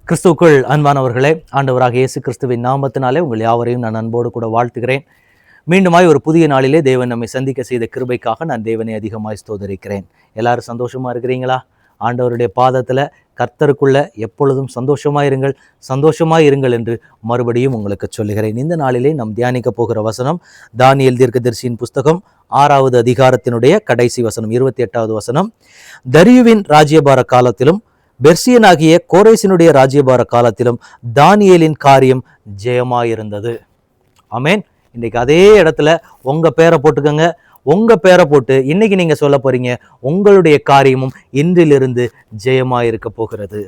கிறிஸ்துவுக்குள் அன்பானவர்களே, ஆண்டவராக இயேசு கிறிஸ்துவின் நாமத்தினாலே உங்கள் யாவரையும் நான் அன்போடு கூட வாழ்த்துகிறேன். மீண்டுமாய் ஒரு புதிய நாளிலே தேவன் நம்மை சந்திக்க செய்த கிருபைக்காக நான் தேவனை அதிகமாய் ஸ்தோதரிக்கிறேன். எல்லாரும் சந்தோஷமா இருக்கிறீங்களா? ஆண்டவருடைய பாதத்துல கர்த்தருக்குள்ள எப்பொழுதும் சந்தோஷமாய் இருங்கள் என்று மறுபடியும் உங்களுக்கு சொல்லுகிறேன். இந்த நாளிலே நாம் தியானிக்க போகிற வசனம் தானியேல் தீர்க்கதரிசியின் புஸ்தகம் 6வது அதிகாரத்தினுடைய கடைசி வசனம், 28வது வசனம். தரியுவின் ராஜ்யபார காலத்திலும் பெர்சியனாகிய கோரேசினுடைய ராஜ்யபார காலத்திலும் தானியேலின் காரியம் ஜெயமாயிருந்தது. ஆமேன். இன்னைக்கு அதே இடத்துல உங்க பேரை போட்டுக்கோங்க. உங்க பேரை போட்டு இன்னைக்கு நீங்க சொல்ல போறீங்க, உங்களுடைய காரியமும் இன்றிலிருந்து ஜெயமாயிருக்க போகிறது.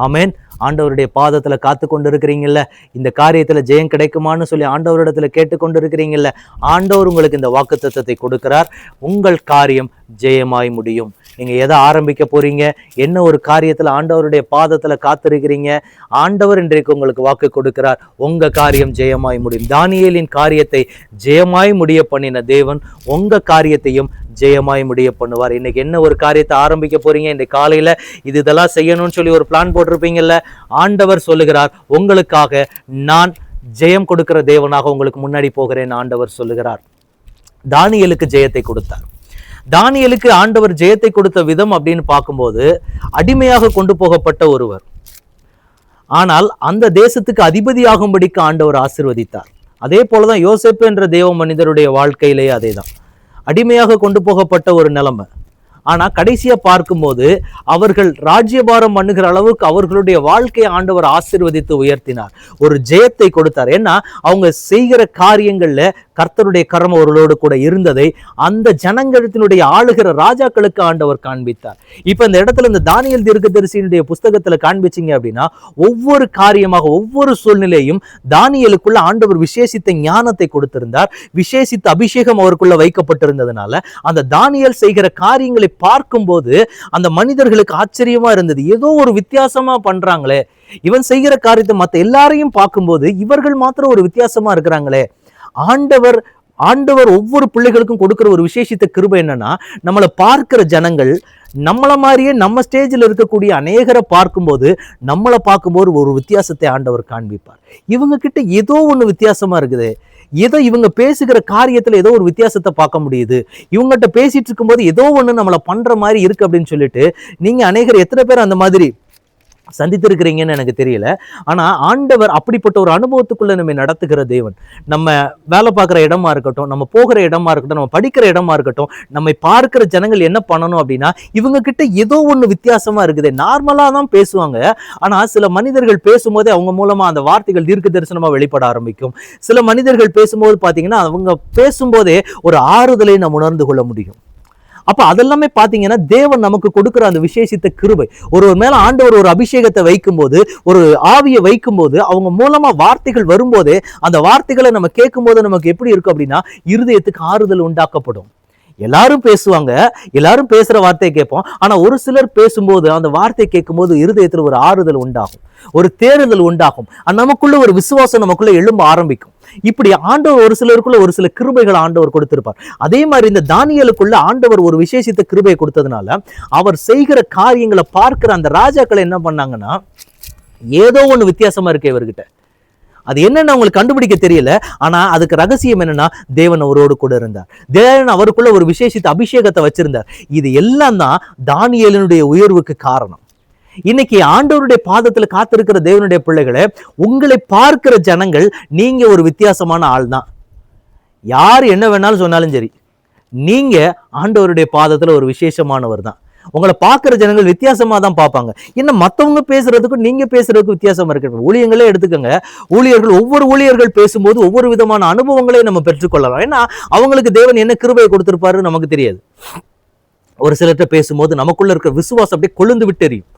ஆமேன். ஆண்டவருடைய பாதத்துல காத்து கொண்டு இருக்கிறீங்கல்ல, இந்த காரியத்துல ஜெயம் கிடைக்குமான்னு சொல்லி ஆண்டவரிடத்துல கேட்டுக்கொண்டு இருக்கிறீங்கல்ல, ஆண்டவர் உங்களுக்கு இந்த வாக்குத்தத்தத்தை கொடுக்கிறார். உங்கள் காரியம் ஜெயமாய் முடியும். நீங்க எதை ஆரம்பிக்க போறீங்க, என்ன ஒரு காரியத்துல ஆண்டவருடைய பாதத்துல காத்திருக்கிறீங்க, ஆண்டவர் இன்றைக்கு உங்களுக்கு வாக்கு கொடுக்கிறார். உங்க காரியம் ஜெயமாய் முடியும். தானியேலின் காரியத்தை ஜெயமாய் முடிய பண்ணின தேவன் உங்க காரியத்தையும் ஜெயமாய் முடிய பண்ணுவார். இன்னைக்கு என்ன ஒரு காரியத்தை ஆரம்பிக்க போறீங்க, இந்த காலையில இதெல்லாம் செய்யணும்னு சொல்லி ஒரு பிளான் போட்டிருப்பீங்கல்ல, ஆண்டவர் சொல்லுகிறார், உங்களுக்காக நான் ஜெயம் கொடுக்கிற தேவனாக உங்களுக்கு முன்னாடி போகிறேன். ஆண்டவர் சொல்லுகிறார். தானியேலுக்கு ஜெயத்தை கொடுத்தார். தானியேலுக்கு ஆண்டவர் ஜெயத்தை கொடுத்த விதம் அப்படின்னு பார்க்கும்போது, அடிமையாக கொண்டு போகப்பட்ட ஒருவர், ஆனால் அந்த தேசத்துக்கு அதிபதியாகும்படிக்கு ஆண்டவர் ஆசீர்வதித்தார். அதே போலதான் யோசேப்பு என்ற தேவ மனிதருடைய வாழ்க்கையிலேயே அதேதான். அடிமையாக கொண்டு போகப்பட்ட ஒரு நிலைமை. ஆனா கடைசியா பார்க்கும்போது அவர்கள் ராஜ்யபாரம் பண்ணுகிற அளவுக்கு அவர்களுடைய வாழ்க்கையை ஆண்டவர் ஆசீர்வதித்து உயர்த்தினார். ஒரு ஜெயத்தை கொடுத்தார். ஏன்னா அவங்க செய்கிற காரியங்கள்ல கர்த்தருடைய கரம் அவர்களோடு கூட இருந்ததை அந்த ஜனங்களினுடைய ஆளுகிற ராஜாக்களுக்கு ஆண்டவர் காண்பித்தார். இப்ப இந்த இடத்துல இந்த தானியேல் தீர்க்கதரிசியினுடைய புஸ்தகத்துல காண்பிச்சிங்க அப்படின்னா, ஒவ்வொரு காரியமாக ஒவ்வொரு சூழ்நிலையும் தானியேலுக்குள்ள ஆண்டவர் விசேஷித்த ஞானத்தை கொடுத்திருந்தார். விசேஷித்த அபிஷேகம் அவருக்குள்ள வைக்கப்பட்டிருந்ததுனால அந்த தானியேல் செய்கிற காரியங்களை பார்க்கும்போது அந்த மனிதர்களுக்கு ஆச்சரியமா இருந்தது. ஏதோ ஒரு வித்தியாசமா பண்றாங்களே, இவன் செய்கிற காரியத்தை மற்ற எல்லாரையும் பார்க்கும்போது இவர்கள் மாத்திரம் ஒரு வித்தியாசமா இருக்கிறாங்களே. ஆண்டவர் ஒவ்வொரு பிள்ளைகளுக்கும் கொடுக்கிற ஒரு விசேஷித்த கிருபை என்னன்னா, நம்மளை பார்க்கிற ஜனங்கள் நம்மள மாதிரியே நம்ம ஸ்டேஜில் இருக்கக்கூடிய அநேகரை பார்க்கும்போது ஒரு வித்தியாசத்தை ஆண்டவர் காண்பிப்பார். இவங்க கிட்ட ஏதோ ஒண்ணு வித்தியாசமா இருக்குது, ஏதோ இவங்க பேசுகிற காரியத்துல ஏதோ ஒரு வித்தியாசத்தை பார்க்க முடியுது, இவங்ககிட்ட பேசிட்டு இருக்கும்போது ஏதோ ஒண்ணு நம்மளை பண்ற மாதிரி இருக்கு அப்படின்னு சொல்லிட்டு நீங்க அநேகர் எத்தனை பேர் அந்த மாதிரி சந்தித்திருக்கிறீங்கன்னு எனக்கு தெரியல. ஆனா ஆண்டவர் அப்படிப்பட்ட ஒரு அனுபவத்துக்குள்ள நம்ம நடத்துகிற தேவன். நம்ம வேலை பார்க்குற இடமா இருக்கட்டும், நம்ம போகிற இடமா இருக்கட்டும், நம்ம படிக்கிற இடமா இருக்கட்டும், நம்மை பார்க்கிற ஜனங்கள் என்ன பண்ணணும் அப்படின்னா, இவங்க கிட்ட ஏதோ ஒண்ணு வித்தியாசமா இருக்குது. நார்மலா தான் பேசுவாங்க, ஆனா சில மனிதர்கள் பேசும்போதே அவங்க மூலமா அந்த வார்த்தைகள் தீர்க்க தரிசனமா வெளிப்பட ஆரம்பிக்கும். சில மனிதர்கள் பேசும்போது பாத்தீங்கன்னா அவங்க பேசும்போதே ஒரு ஆறுதலை நம்ம உணர்ந்து கொள்ள முடியும். அப்ப அதெல்லாமே பாத்தீங்கன்னா தேவன் நமக்கு கொடுக்கிற அந்த விசேஷித்த கிருபை. ஒரு மேல ஆண்டவர் ஒரு அபிஷேகத்தை வைக்கும்போது, ஒரு ஆவியை வைக்கும்போது, அவங்க மூலமா வார்த்தைகள் வரும்போதே அந்த வார்த்தைகளை நம்ம கேட்கும் போது நமக்கு எப்படி இருக்கும் அப்படின்னா, இருதயத்துக்கு ஆறுதல் உண்டாக்கப்படும். எல்லாரும் பேசுவாங்க, எல்லாரும் பேசுற வார்த்தையை கேட்போம். ஆனா ஒரு சிலர் பேசும்போது அந்த வார்த்தையை கேட்கும்போது இருதயத்துல ஒரு ஆறுதல் உண்டாகும், ஒரு தேறுதல் உண்டாகும். நமக்குள்ள ஒரு விசுவாசம் நமக்குள்ள எழும்ப ஆரம்பிக்கும். இப்படி ஆண்டவர் ஒரு சிலருக்குள்ள ஒரு சில கிருபைகளை ஆண்டவர் கொடுத்திருப்பார். அதே மாதிரி இந்த தானியேலுக்குள்ள ஆண்டவர் ஒரு விசேஷித்த கிருபையை கொடுத்ததுனால அவர் செய்கிற காரியங்களை பார்க்கிற அந்த ராஜாக்களை என்ன பண்ணாங்கன்னா, ஏதோ ஒண்ணு வித்தியாசமா இருக்கு இவர்கிட்ட, அது என்னன்னு அவங்களுக்கு கண்டுபிடிக்க தெரியல. ஆனா அதுக்கு ரகசியம் என்னன்னா, தேவன் அவரோடு கூட இருந்தார். தேவன் அவருக்குள்ள ஒரு விசேஷித்த அபிஷேகத்தை வச்சிருந்தார். இது எல்லாம் தான் தானியேலினுடைய உயர்வுக்கு காரணம். இன்னைக்கு ஆண்டவருடைய பாதத்துல காத்திருக்கிற தேவனுடைய பிள்ளைகளை, உங்களை பார்க்கிற ஜனங்கள் நீங்க ஒரு வித்தியாசமான ஆள் தான். யார் என்ன வேணாலும் சொன்னாலும் சரி, நீங்க ஆண்டவருடைய பாதத்துல ஒரு விசேஷமானவர் தான். உங்களை பார்க்கிற ஜனங்கள் வித்தியாசமா தான் பார்ப்பாங்க. என்ன மற்றவங்க பேசுறதுக்கும் நீங்க பேசுறதுக்கும் வித்தியாசமா இருக்கு. ஊழியங்களே எடுத்துக்கோங்க. ஒவ்வொரு ஊழியர்கள் பேசும்போது ஒவ்வொரு விதமான அனுபவங்களை நம்ம பெற்றுக்கொள்ளலாம். ஏன்னா அவங்களுக்கு தேவன் என்ன கிருபையை கொடுத்திருப்பாரு நமக்கு தெரியாது. ஒரு சிலர்கிட்ட பேசும்போது நமக்குள்ள இருக்கிற விசுவாசம் அப்படியே கொழுந்து விட்டு எரியும்.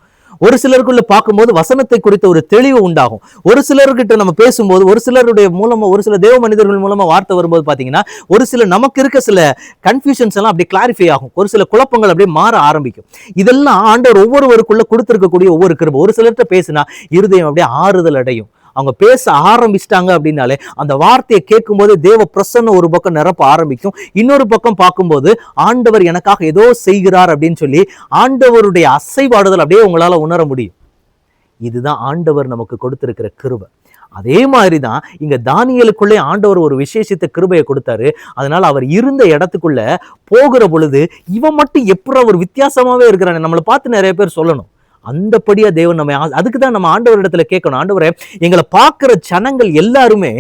ஒரு சிலருக்குள்ள பார்க்கும்போது வசனத்தை குறித்த ஒரு தெளிவு உண்டாகும். ஒரு சிலர்கிட்ட நம்ம பேசும்போது, ஒரு சிலருடைய மூலமா, ஒரு சில தேவ மனிதர்கள் மூலமா வார்த்தை வரும்போது பாத்தீங்கன்னா, ஒரு சில நமக்கு இருக்க சில கன்ஃபியூஷன்ஸ் எல்லாம் அப்படியே கிளாரிஃபை ஆகும். ஒரு சில குழப்பங்கள் அப்படியே மாற ஆரம்பிக்கும். இதெல்லாம் ஆண்டவர் ஒவ்வொருவருக்குள்ள கொடுத்திருக்கக்கூடிய ஒவ்வொரு கிருபை. ஒரு சிலர்கிட்ட பேசினா இருதயம் அப்படியே ஆறுதல் அடையும். அவங்க பேச ஆரம்பிச்சிட்டாங்க அப்படின்னாலே அந்த வார்த்தையை கேட்கும் போது தேவ பிரசன்னம் ஒரு பக்கம் நிரப்ப ஆரம்பிக்கும். இன்னொரு பக்கம் பார்க்கும்போது ஆண்டவர் எனக்காக ஏதோ செய்கிறார் அப்படின்னு சொல்லி ஆண்டவருடைய அசைவாடுதல் அப்படியே உங்களால உணர முடியும். இதுதான் ஆண்டவர் நமக்கு கொடுத்திருக்கிற கிருபை. அதே மாதிரிதான் இங்க தானியேலுக்குள்ளே ஆண்டவர் ஒரு விசேஷித்த கிருபையை கொடுத்தாரு. அதனால அவர் இருந்த இடத்துக்குள்ள போகிற பொழுது இவன் மட்டும் எப்படி ஒரு வித்தியாசமாவே இருக்கிறான், நம்மளை பார்த்து நிறைய பேர் சொல்லணும். அந்தபடியா தேவன் நம்ம அதுக்குதான் நம்ம ஆண்டவர் இடத்துல கேட்கணும், ஆண்டவரே எங்களை பார்க்கிற ஜனங்கள் எல்லாருமே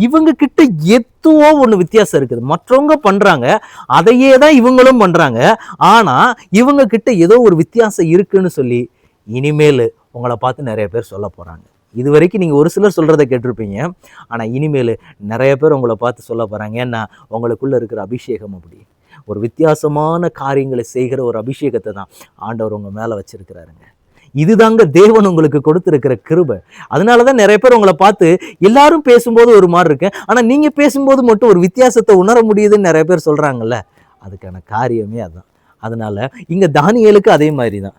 இவங்க கிட்ட எதுவோ ஒண்ணு வித்தியாசம் இருக்குது, மற்றவங்க பண்றாங்க அதையே தான் இவங்களும் பண்றாங்க, ஆனா இவங்க கிட்ட ஏதோ ஒரு வித்தியாசம் இருக்குன்னு சொல்லி இனிமேல் உங்களை பார்த்து நிறைய பேர் சொல்ல போறாங்க. இது வரைக்கும் நீங்கள் ஒரு சிலர் சொல்கிறத கேட்டிருப்பீங்க, ஆனால் இனிமேல் நிறைய பேர் உங்களை பார்த்து சொல்ல போகிறாங்க. ஏன்னா உங்களுக்குள்ளே இருக்கிற அபிஷேகம் அப்படி ஒரு வித்தியாசமான காரியங்களை செய்கிற ஒரு அபிஷேகத்தை தான் ஆண்டவர் உங்கள் மேலே வச்சிருக்கிறாருங்க. இதுதாங்க தேவன் உங்களுக்கு கொடுத்துருக்கிற கிருபை. அதனால தான் நிறைய பேர் உங்களை பார்த்து எல்லாரும் பேசும்போது ஒரு மாதிரி இருக்கு, ஆனால் நீங்கள் பேசும்போது மட்டும் ஒரு வித்தியாசத்தை உணர முடியுதுன்னு நிறைய பேர் சொல்கிறாங்கல்ல, அதுக்கான காரியமே அதுதான். அதனால இங்கே தானியேலுக்கு அதே மாதிரி தான்.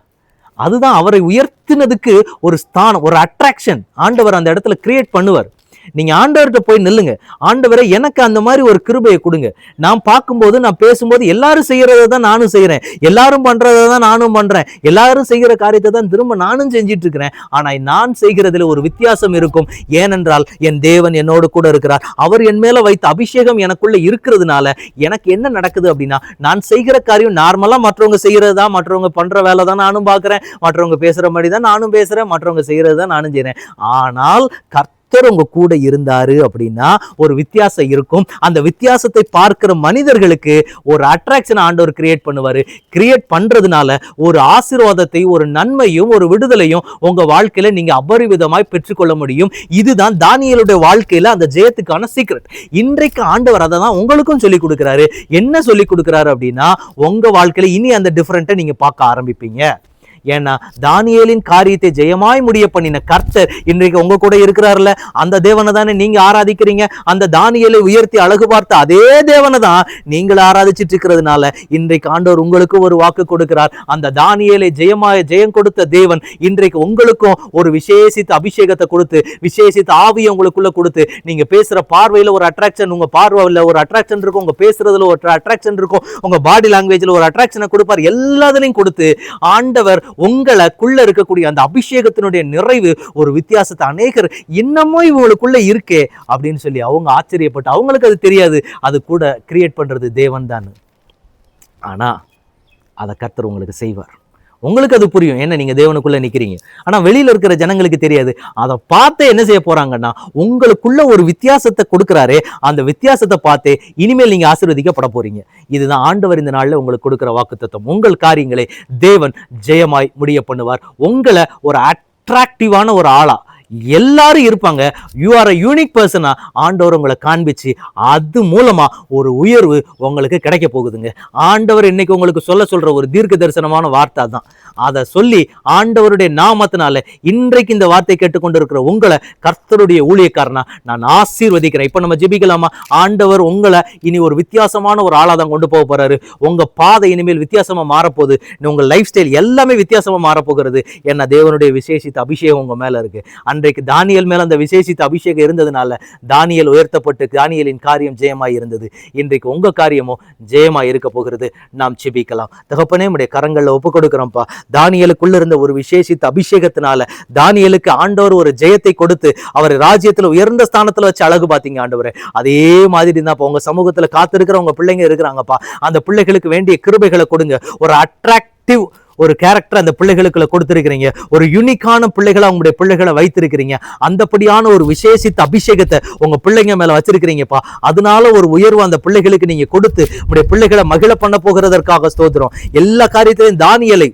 அதுதான் அவரை உயர்த்தினதுக்கு ஒரு ஸ்தானம், ஒரு அட்ராக்ஷன் ஆண்டவர் அந்த இடத்துல கிரியேட் பண்ணுவார். நீங்க ஆண்டவர்கிட்ட போய் நில்லுங்க, ஆண்டவரை எனக்கு அந்த மாதிரி ஒரு கிருபையை கொடுங்க. நான் பார்க்கும்போது நான் பேசும்போது எல்லாரும் செய்யறதை தான் நானும் செய்யறேன், எல்லாரும் பண்றதை தான் நானும் பண்றேன், எல்லாரும் செய்கிற காரியத்தை தான் திரும்ப நானும் செஞ்சிட்டு இருக்கிறேன், ஆனா நான் செய்கிறதுல ஒரு வித்தியாசம் இருக்கும். ஏனென்றால் என் தேவன் என்னோடு கூட இருக்கிறார், அவர் என் மேல வைத்த அபிஷேகம் எனக்குள்ள இருக்கிறதுனால எனக்கு என்ன நடக்குது அப்படின்னா, நான் செய்கிற காரியம் நார்மலா மற்றவங்க செய்யறதா, மற்றவங்க பண்ற வேலை தான் நானும் பார்க்கிறேன், மற்றவங்க பேசுற மாதிரி தான் நானும் பேசுறேன், மற்றவங்க செய்யறது தான் நானும் செய்யறேன். ஆனால் உங்க கூட இருந்தாரு அப்படின்னா ஒரு வித்தியாசம் இருக்கும். அந்த வித்தியாசத்தை பார்க்கிற மனிதர்களுக்கு ஒரு அட்ராக்ஷன் ஆண்டவர் கிரியேட் பண்ணுவாரு. கிரியேட் பண்றதுனால ஒரு ஆசீர்வாதத்தை, ஒரு நன்மையும், ஒரு விடுதலையும் உங்க வாழ்க்கையில நீங்க அபரிவிதமாய் பெற்றுக்கொள்ள முடியும். இதுதான் தானியேலுடைய வாழ்க்கையில அந்த ஜெயத்துக்கான சீக்ரெட். இன்றைக்கு ஆண்டவர் அதை தான் உங்களுக்கும் சொல்லி கொடுக்கிறாரு. என்ன சொல்லி கொடுக்கிறாரு அப்படின்னா, உங்க வாழ்க்கையில இனி அந்த டிஃபரெண்ட்டை நீங்க பார்க்க ஆரம்பிப்பீங்க. ஏன்னா தானியேலின் காரியத்தை ஜெயமாய் முடிய பண்ணின கர்த்தர் இன்றைக்கு உங்க கூட இருக்கிறார்ல, அந்த தேவனை தானே நீங்க ஆராதிக்கிறீங்க. அந்த தானியேலை உயர்த்தி அழகு பார்த்த அதே தேவனை தான் நீங்கள் ஆராதிச்சிட்டு இருக்கிறதுனால இன்றைக்கு ஆண்டவர் உங்களுக்கு ஒரு வாக்கு கொடுக்கிறார். அந்த தானியேலை ஜெயம் கொடுத்த தேவன் இன்றைக்கு உங்களுக்கும் ஒரு விசேஷித்த அபிஷேகத்தை கொடுத்து, விசேஷித்த ஆவியை உங்களுக்குள்ள கொடுத்து, நீங்க பேசுற பார்வையில ஒரு அட்ராக்ஷன், உங்க பார்வையில ஒரு அட்ராக்ஷன் இருக்கும், உங்க பேசுறதுல ஒரு அட்ராக்ஷன் இருக்கும், உங்க பாடி லாங்குவேஜ்ல ஒரு அட்ராக்ஷனை கொடுப்பார். எல்லாத்துலையும் கொடுத்து ஆண்டவர் உங்களுக்குள்ள இருக்கக்கூடிய அந்த அபிஷேகத்தினுடைய நிறைவு ஒரு வித்தியாசத்தை அநேகர் இன்னமும் இவங்களுக்குள்ள இருக்கே அப்படின்னு சொல்லி அவங்க ஆச்சரியப்பட்டு, அவங்களுக்கு அது தெரியாது, அது கூட கிரியேட் பண்றது தேவன் தான். ஆனா அதை கர்த்தர் உங்களுக்கு செய்வார். உங்களுக்கு அது புரியும், என்ன நீங்க தேவனுக்குள்ள நிக்கிறீங்க. ஆனா வெளியில இருக்கிற ஜனங்களுக்கு தெரியாது. அதை பார்த்து என்ன செய்ய போறாங்கன்னா, உங்களுக்குள்ள ஒரு வித்தியாசத்தை கொடுக்கிறாரே, அந்த வித்தியாசத்தை பார்த்து இனிமேல் நீங்க ஆசீர்வதிக்கப்பட போறீங்க. இதுதான் ஆண்டவர் இந்த நாள்ல உங்களுக்கு கொடுக்கிற வாக்குத்தத்தம். உங்கள் காரியங்களை தேவன் ஜெயமாய் முடிய பண்ணுவார். உங்களை ஒரு அட்ராக்டிவான ஒரு ஆளா எல்லாரும் இருப்பாங்க. யூ ஆர் அ யூனிக் பர்சனா ஆண்டவர் உங்களை காண்பிச்சு அது மூலமா ஒரு உயர்வு உங்களுக்கு கிடைக்க போகுதுங்க. ஆண்டவர் இன்னைக்கு உங்களுக்கு சொல்ற ஒரு தீர்க்க தரிசனமான வார்த்தை தான். அதை சொல்லி ஆண்டவருடைய நாமத்தினால இன்றைக்கு இந்த வார்த்தை கேட்டுக்கொண்டிருக்கிற உங்களை கர்த்தருடைய ஊழியக்காரனா நான் ஆசீர்வதிக்கிறேன். இப்ப நம்ம ஜெபிக்கலாமா? ஆண்டவர் உங்களை இனி ஒரு வித்தியாசமான ஒரு ஆளா தான் கொண்டு போக போறாரு. உங்க பாதை இனிமேல் வித்தியாசமா மாறப்போகுது. உங்க லைஃப் ஸ்டைல் எல்லாமே வித்தியாசமா மாறப்போகிறது. ஏன்னா தேவனுடைய விசேஷித்த அபிஷேகம் உங்க மேல இருக்கு. அன்றைக்கு தானியேல் மேல அந்த விசேஷித்த அபிஷேகம் இருந்ததுனால தானியேல் உயர்த்தப்பட்டு தானியேலின் காரியம் ஜெயமாய் இருந்தது. இன்றைக்கு உங்க காரியமோ ஜெயமாய் இருக்க போகிறது. நாம் ஜெபிக்கலாம். தகப்பனே உம்முடைய கரங்கள்ல ஒப்பு கொடுக்கிறோம்ப்பா. தானியேலுக்குள்ள இருந்த ஒரு விசேஷித்த அபிஷேகத்தினால தானியேலுக்கு ஆண்டவர் ஒரு ஜெயத்தை கொடுத்து அவர் ராஜ்யத்துல உயர்ந்த ஸ்தானத்துல வச்சு அழகு பார்த்தீங்க ஆண்டவரே. அதே மாதிரி தான் உங்க சமூகத்துல காத்திருக்கிற உங்க பிள்ளைங்க இருக்கிறாங்கப்பா. அந்த பிள்ளைகளுக்கு வேண்டிய கிருபைகளை கொடுங்க. ஒரு அட்ராக்டிவ் ஒரு கேரக்டர் அந்த பிள்ளைகளுக்குள்ள கொடுத்திருக்கிறீங்க. ஒரு யூனிக்கான பிள்ளைகளை உங்களுடைய பிள்ளைகளை வைத்திருக்கிறீங்க. அந்தபடியான ஒரு விசேஷித்த அபிஷேகத்தை உங்க பிள்ளைங்க மேல வச்சிருக்கிறீங்கப்பா. அதனால ஒரு உயர்வு அந்த பிள்ளைகளுக்கு நீங்க கொடுத்து உங்களுடைய பிள்ளைகளை மகிழ பண்ண போகிறதற்காக ஸ்தோத்திரம். எல்லா காரியத்திலையும் தானியேலை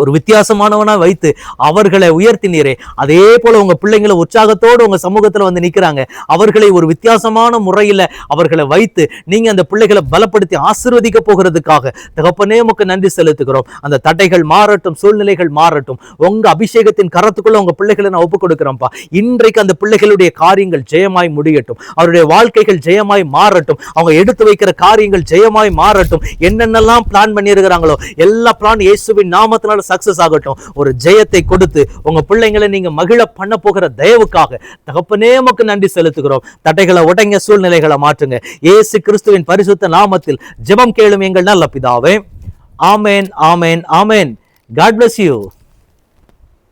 ஒரு வித்தியாசமானவனா வைத்து அவர்களை உயர்த்தினீரே, அதே போல உங்க பிள்ளைங்களை உற்சாகத்தோடு உங்க சமூகத்துல வந்து நிக்கிறாங்க. அவர்களை ஒரு வித்தியாசமான முறையில அவர்களை வைத்து நீங்க அந்த பிள்ளைகளை பலப்படுத்தி ஆசீர்வதிக்க போகிறதுக்காக தகப்பனே உமக்கு நன்றி செலுத்துகிறோம். அந்த தடைகள் மாறட்டும், சூழ்நிலைகள் மாறட்டும். உங்க அபிஷேகத்தின் கரத்துக்குள்ள உங்க பிள்ளைகளை நான் ஒப்புக் கொடுக்கிறோம்ப்பா. இன்றைக்கு அந்த பிள்ளைகளுடைய காரியங்கள் ஜெயமாய் முடியட்டும். அவருடைய வாழ்க்கைகள் ஜெயமாய் மாறட்டும். அவங்க எடுத்து வைக்கிற காரியங்கள் ஜெயமாய் மாறட்டும். என்னென்னலாம் பிளான் பண்ணியிருக்கிறாங்களோ எல்லா பிளான் இயேசுவின் நாமத்தினால சக்சஸ் ஆகட்டும். ஒரு ஜெயத்தை கொடுத்து உங்க பிள்ளைங்களை நீங்க மகிழ பண்ண போகிற தயவுக்காக தகப்பனே உமக்கு நன்றி செலுத்துகிறோம். தடைகளை உடைங்க, சூழ்நிலைகளை மாற்றுங்க. இயேசு கிறிஸ்துவின் பரிசுத்த நாமத்தில் ஜெபம் கேளும் எங்கள் நல்ல பிதாவே. ஆமென், ஆமென், ஆமென். God bless you.